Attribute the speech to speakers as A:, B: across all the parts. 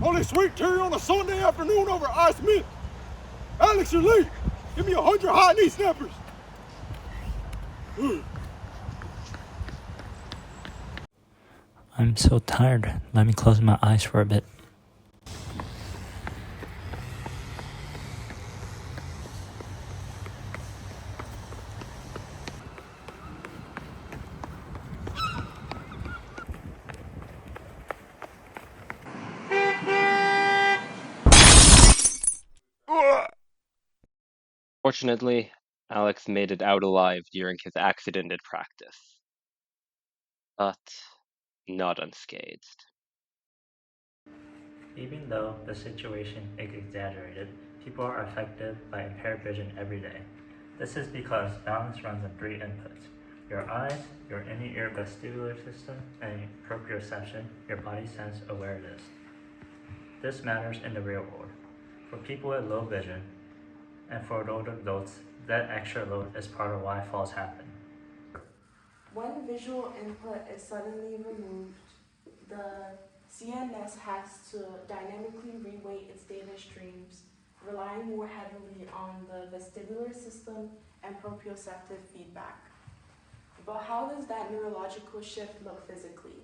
A: Only sweet tea on a Sunday afternoon over ice mint. Alex, you're late. Give me 100 hot knee snappers.
B: I'm so tired. Let me close my eyes for a bit.
C: Fortunately, Alex made it out alive during his accident in practice, but not unscathed.
B: Even though the situation is exaggerated, people are affected by impaired vision every day. This is because balance runs on three inputs: your eyes, your inner ear vestibular system, and proprioception, your body sense awareness. This matters in the real world. For people with low vision, and for older adults, that extra load is part of why falls happen.
D: When visual input is suddenly removed, the CNS has to dynamically reweight its data streams, relying more heavily on the vestibular system and proprioceptive feedback. But how does that neurological shift look physically?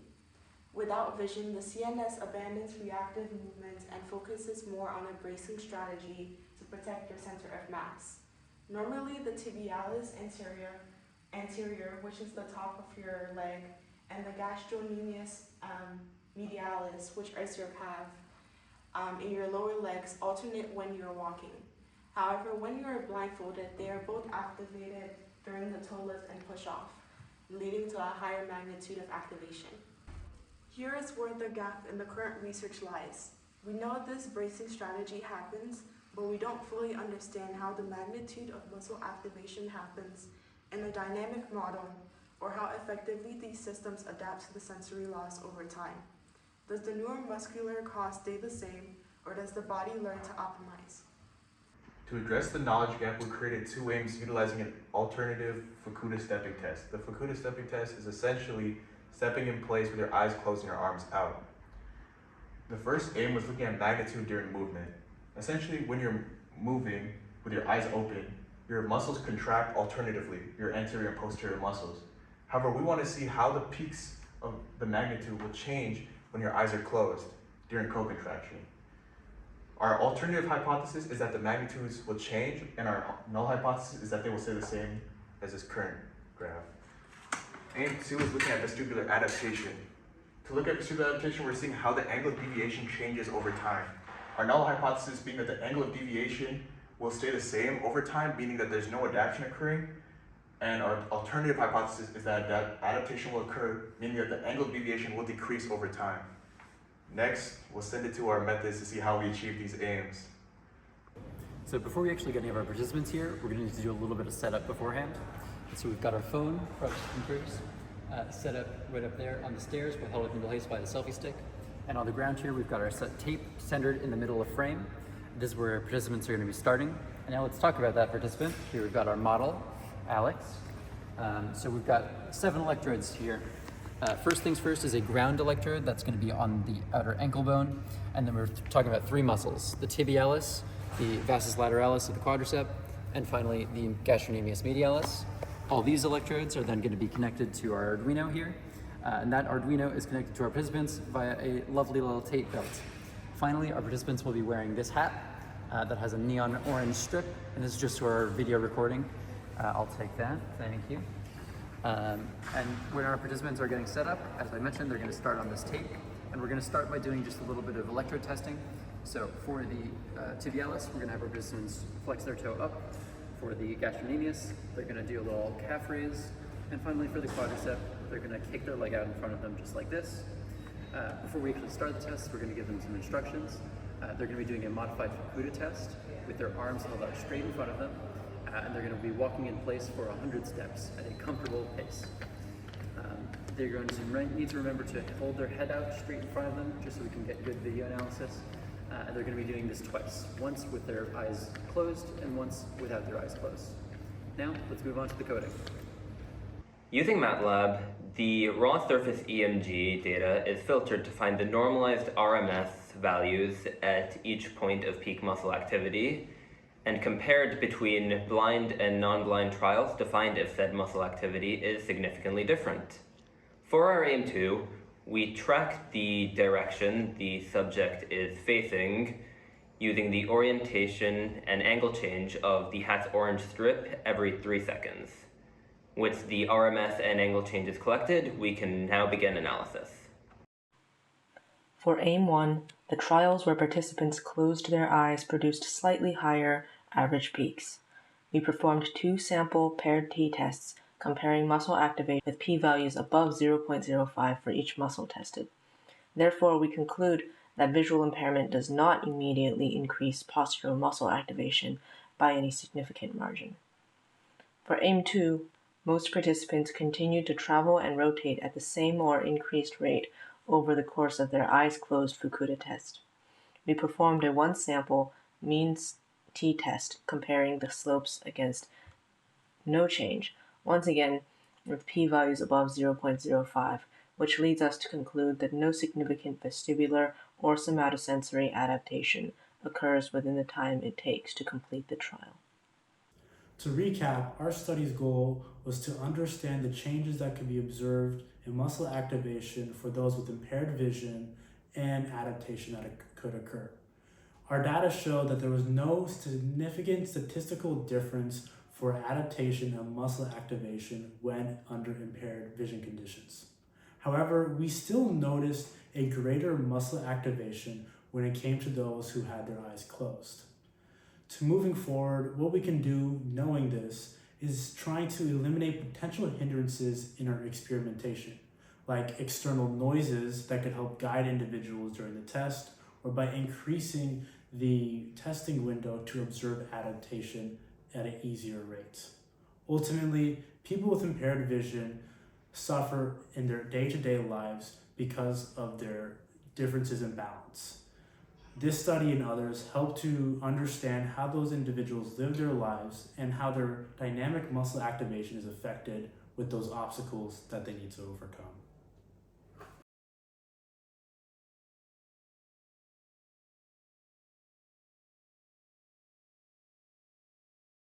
D: Without vision, the CNS abandons reactive movements and focuses more on a bracing strategy to protect your center of mass. Normally, the tibialis anterior, which is the top of your leg, and the gastrocnemius medialis, which is your calf, in your lower legs alternate when you're walking. However, when you are blindfolded, they are both activated during the toe lift and push off, leading to a higher magnitude of activation. Here is where the gap in the current research lies. We know this bracing strategy happens, but we don't fully understand how the magnitude of muscle activation happens in a dynamic model, or how effectively these systems adapt to the sensory loss over time. Does the neuromuscular cost stay the same, or does the body learn to optimize?
E: To address the knowledge gap, we created two aims utilizing an alternative Fukuda stepping test. The Fukuda stepping test is essentially stepping in place with your eyes closed and your arms out. The first aim was looking at magnitude during movement. Essentially, when you're moving with your eyes open, your muscles contract alternatively, your anterior and posterior muscles. However, we want to see how the peaks of the magnitude will change when your eyes are closed during co-contraction. Our alternative hypothesis is that the magnitudes will change, and our null hypothesis is that they will stay the same as this current graph. Aim 2 is looking at vestibular adaptation. To look at vestibular adaptation, we're seeing how the angle of deviation changes over time. Our null hypothesis being that the angle of deviation will stay the same over time, meaning that there's no adaptation occurring. And our alternative hypothesis is that adaptation will occur, meaning that the angle of deviation will decrease over time. Next, we'll send it to our methods to see how we achieve these aims.
F: So before we actually get any of our participants here, we're going to need to do a little bit of setup beforehand. And so we've got our phone for our participants set up right up there on the stairs. We'll hold it in place by the selfie stick. And on the ground here, we've got our set tape centered in the middle of frame. This is where participants are going to be starting. And now let's talk about that participant. Here we've got our model, Alex. So we've got 7 electrodes here. First things first is a ground electrode that's going to be on the outer ankle bone. And then we're talking about 3 muscles: the tibialis, the vastus lateralis of the quadricep, and finally the gastrocnemius medialis. All these electrodes are then going to be connected to our Arduino here. And that Arduino is connected to our participants via a lovely little tape belt. Finally, our participants will be wearing this hat that has a neon orange strip, and this is just for our video recording. I'll take that, thank you. And when our participants are getting set up, as I mentioned, they're going to start on this tape, and we're going to start by doing just a little bit of electrode testing. So for the tibialis, we're going to have our participants flex their toe up. For the gastrocnemius, they're going to do a little calf raise. And finally for the quadricep, they're going to kick their leg out in front of them just like this. Before we actually start the test, we're going to give them some instructions. They're going to be doing a modified Fukuda test with their arms held out straight in front of them. And they're going to be walking in place for 100 steps at a comfortable pace. They're going to need to remember to hold their head out straight in front of them, just so we can get good video analysis. And they're going to be doing this twice, once with their eyes closed and once without their eyes closed. Now, let's move on to the coding.
C: Using MATLAB, the raw surface EMG data is filtered to find the normalized RMS
G: values at each point of peak muscle activity and compared between blind and non-blind trials to find if said muscle activity is significantly different. For our AIM-2, we track the direction the subject is facing using the orientation and angle change of the hat's orange strip every 3 seconds. With the RMS and angle changes collected, we can now begin analysis.
D: For AIM-1, the trials where participants closed their eyes produced slightly higher average peaks. We performed 2 sample paired t-tests comparing muscle activation with p-values above 0.05 for each muscle tested. Therefore, we conclude that visual impairment does not immediately increase postural muscle activation by any significant margin. For AIM-2, most participants continued to travel and rotate at the same or increased rate over the course of their eyes closed Fukuda test. We performed a 1-sample means t-test comparing the slopes against no change, once again with p-values above 0.05, which leads us to conclude that no significant vestibular or somatosensory adaptation occurs within the time it takes to complete the trial.
H: To recap, our study's goal was to understand the changes that could be observed in muscle activation for those with impaired vision and adaptation that could occur. Our data showed that there was no significant statistical difference for adaptation and muscle activation when under impaired vision conditions. However, we still noticed a greater muscle activation when it came to those who had their eyes closed. To moving forward, what we can do knowing this is trying to eliminate potential hindrances in our experimentation, like external noises that could help guide individuals during the test, or by increasing the testing window to observe adaptation at an easier rate. Ultimately, people with impaired vision suffer in their day-to-day lives because of their differences in balance. This study and others help to understand how those individuals live their lives and how their dynamic muscle activation is affected with those obstacles that they need to overcome.